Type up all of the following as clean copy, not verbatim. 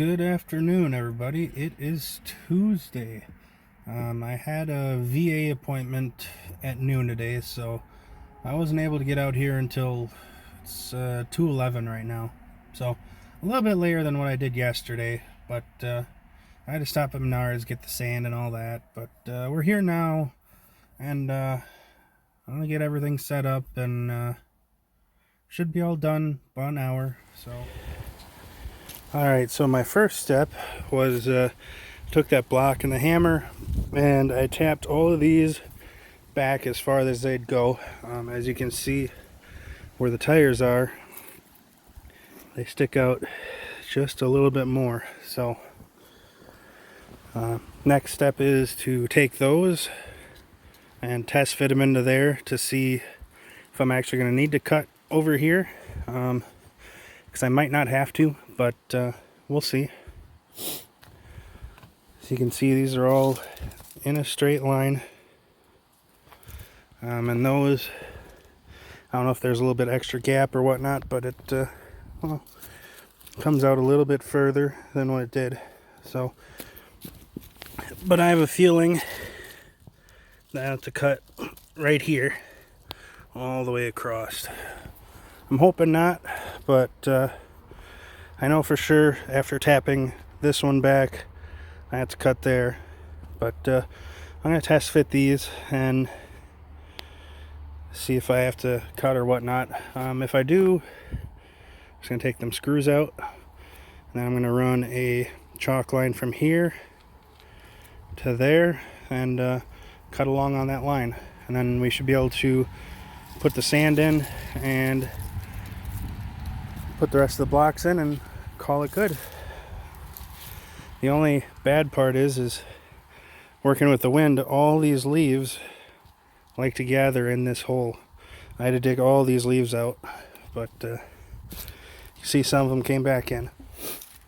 Good afternoon, everybody. It is Tuesday. I had a VA appointment at noon today, so I wasn't able to get out here until it's 2:11 right now. So a little bit later than what I did yesterday, but I had to stop at Menards, get the sand and all that. But we're here now, and I'm gonna get everything set up, and should be all done about an hour. So. Alright, so my first step was took that block and the hammer and I tapped all of these back as far as they'd go. As you can see where the tires are, they stick out just a little bit more. So next step is to take those and test fit them into there to see if I'm actually going to need to cut over here, because I might not have to, but we'll see. So you can see these are all in a straight line, and those, I don't know if there's a little bit extra gap or whatnot, but it well, comes out a little bit further than what it did. So, but I have a feeling that I have to cut right here all the way across. I'm hoping not, but I know for sure after tapping this one back, I have to cut there. But I'm going to test fit these and see if I have to cut or whatnot. If I do, I'm just going to take them screws out, and then I'm going to run a chalk line from here to there and cut along on that line. And then we should be able to put the sand in and put the rest of the blocks in and call it good. The only bad part is working with the wind. All these leaves like to gather in this hole. I had to dig all these leaves out, but you see some of them came back in.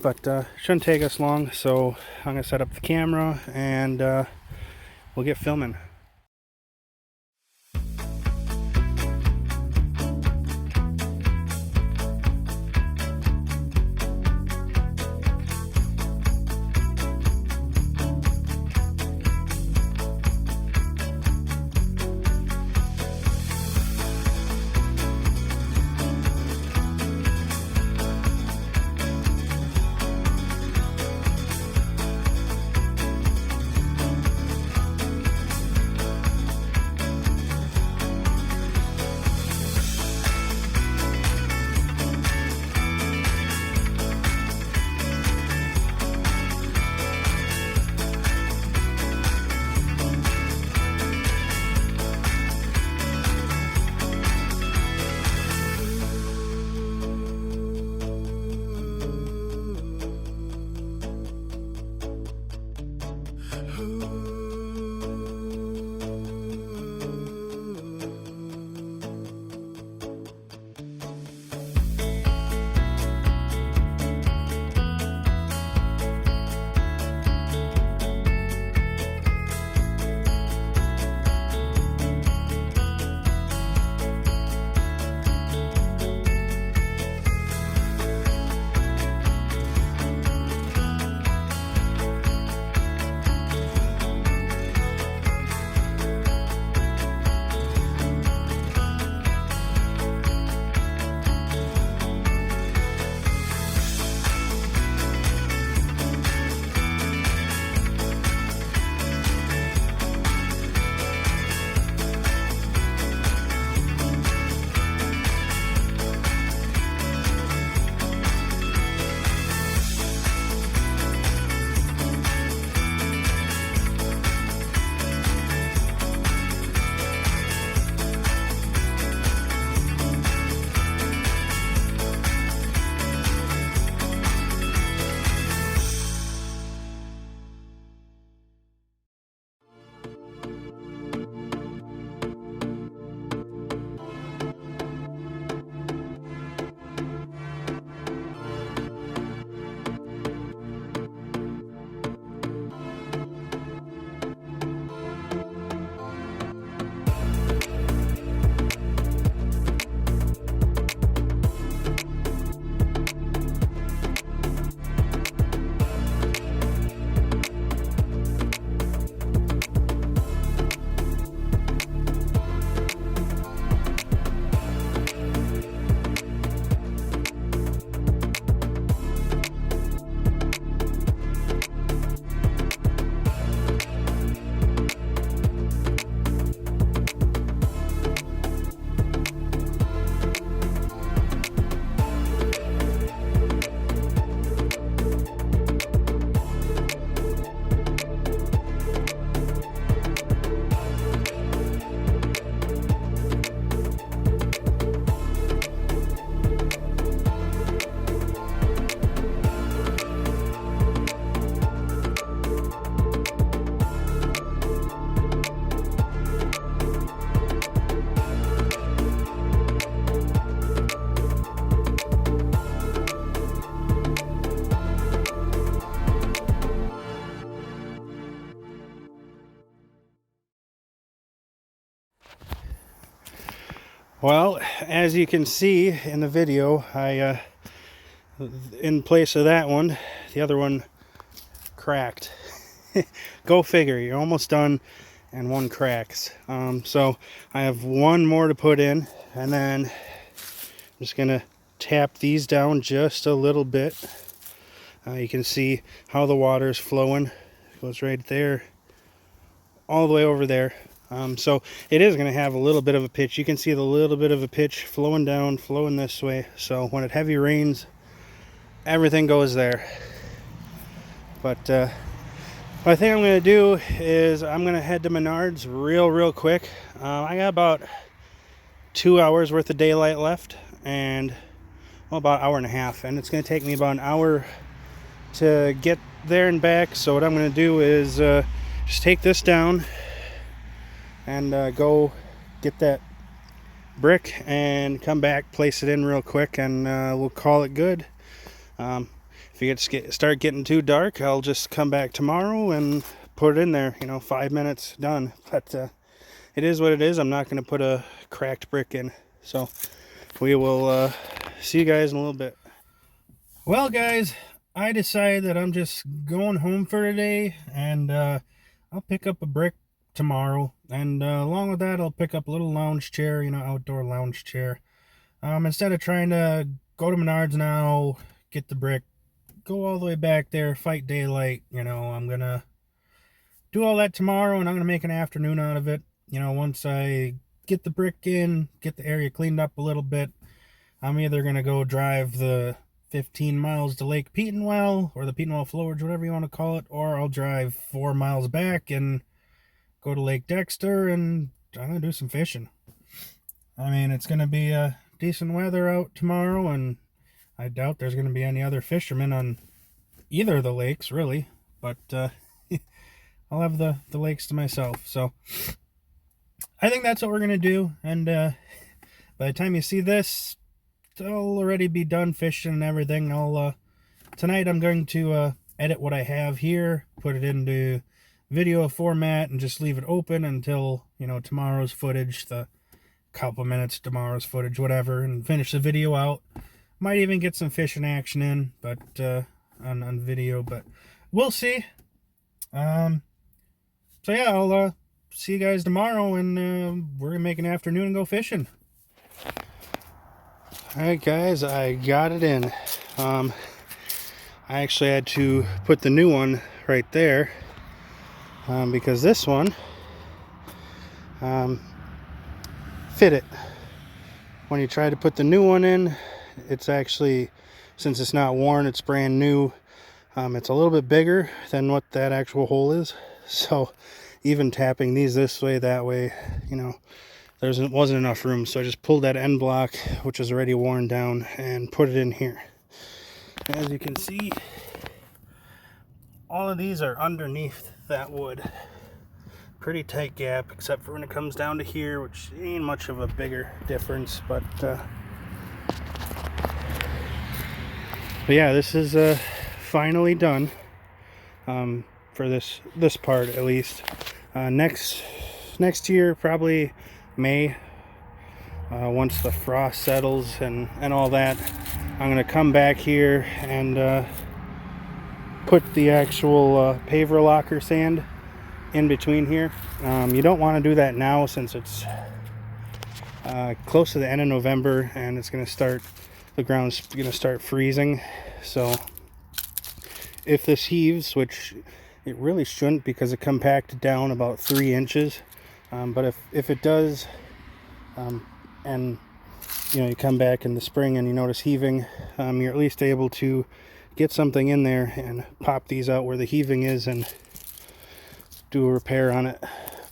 But shouldn't take us long, so I'm gonna set up the camera and we'll get filming. Well, as you can see in the video, in place of that one, the other one cracked. Go figure, you're almost done and one cracks. So I have one more to put in, and then I'm just gonna tap these down just a little bit. You can see how the water is flowing. It goes right there, all the way over there. So it is going to have a little bit of a pitch. You can see the little bit of a pitch flowing down, flowing this way. So when it heavy rains, everything goes there. But what I think I'm going to do is I'm going to head to Menards real quick. I got about 2 hours worth of daylight left, and well, about an hour and a half, and it's going to take me about an hour to get there and back. So what I'm going to do is just take this down and go get that brick and come back, place it in real quick, and we'll call it good. If it start getting too dark, I'll just come back tomorrow and put it in there. 5 minutes, done. But it is what it is. I'm not going to put a cracked brick in. So we will see you guys in a little bit. Well, guys, I decided that I'm just going home for today, and I'll pick up a brick tomorrow, and along with that I'll pick up a little lounge chair, outdoor lounge chair. Instead of trying to go to Menards now, get the brick, go all the way back there, fight daylight, I'm gonna do all that tomorrow, and I'm gonna make an afternoon out of it. Once I get the brick in, get the area cleaned up a little bit, I'm either gonna go drive the 15 miles to Lake Petenwell, or the Petenwell Flowage, whatever you want to call it, or I'll drive 4 miles back and go to Lake Dexter, and I'm going to do some fishing. I mean, it's going to be decent weather out tomorrow, and I doubt there's going to be any other fishermen on either of the lakes, really. But I'll have the lakes to myself. So I think that's what we're going to do. And by the time you see this, I'll already be done fishing and everything. Tonight I'm going to edit what I have here, put it into video format, and just leave it open until tomorrow's footage, the couple minutes tomorrow's footage, whatever, and finish the video out. Might even get some fishing action in, but on video, but we'll see. So yeah, I'll see you guys tomorrow, and we're gonna make an afternoon and go fishing. Alright guys, I got it in. I actually had to put the new one right there, because this one fit it. When you try to put the new one in, it's actually, since it's not worn, it's brand new, it's a little bit bigger than what that actual hole is. So even tapping these this way, that way, there wasn't enough room. So I just pulled that end block, which is already worn down, and put it in here. As you can see, all of these are underneath that wood. Pretty tight gap, except for when it comes down to here, which ain't much of a bigger difference. But yeah, this is finally done, for this part at least. Next year, probably May, once the frost settles and all that, I'm gonna come back here and put the actual paver locker sand in between here. You don't want to do that now, since it's close to the end of November, and it's going to start, the ground's going to start freezing. So if this heaves, which it really shouldn't, because it compacted down about 3 inches, but if it does, and you come back in the spring and you notice heaving, you're at least able to get something in there and pop these out where the heaving is and do a repair on it.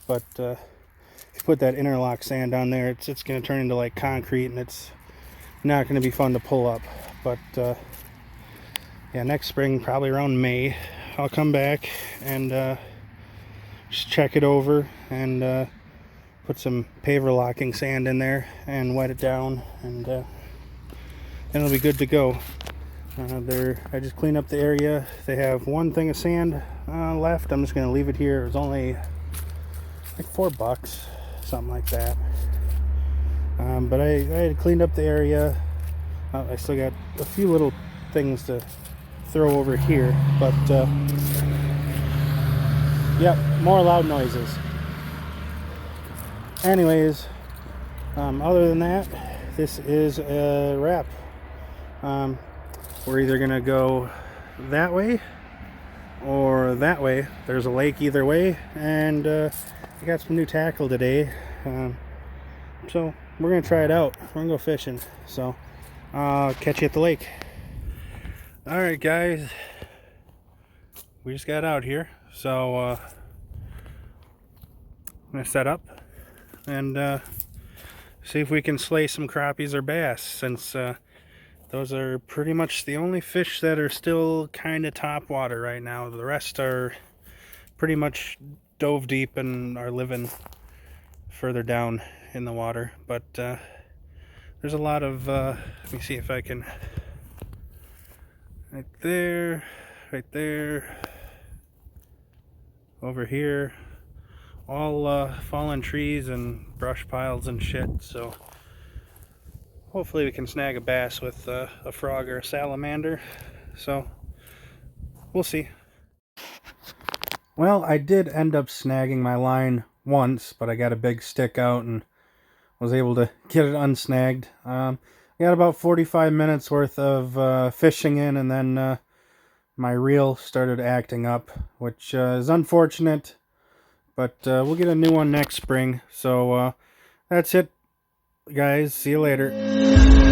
But if you put that interlock sand on there, it's going to turn into like concrete, and it's not going to be fun to pull up. But yeah, next spring, probably around May, I'll come back and just check it over and put some paver locking sand in there and wet it down, and then it'll be good to go. I just cleaned up the area. They have one thing of sand left. I'm just going to leave it here. It was only like $4, something like that. But I had cleaned up the area. I still got a few little things to throw over here, but yep, more loud noises. Anyways, other than that, this is a wrap. We're either gonna go that way or that way. There's a lake either way, and I got some new tackle today, so we're gonna try it out. We're gonna go fishing, so I'll catch you at the lake. All right, guys, we just got out here, so I'm gonna set up and see if we can slay some crappies or bass, since those are pretty much the only fish that are still kind of top water right now. The rest are pretty much dove deep and are living further down in the water. But there's a lot of, let me see if I can, right there, over here, all fallen trees and brush piles and shit, so hopefully we can snag a bass with a frog or a salamander. So we'll see. Well, I did end up snagging my line once, but I got a big stick out and was able to get it unsnagged. I got about 45 minutes worth of fishing in, and then my reel started acting up, which is unfortunate, but we'll get a new one next spring. So that's it, guys. See you later.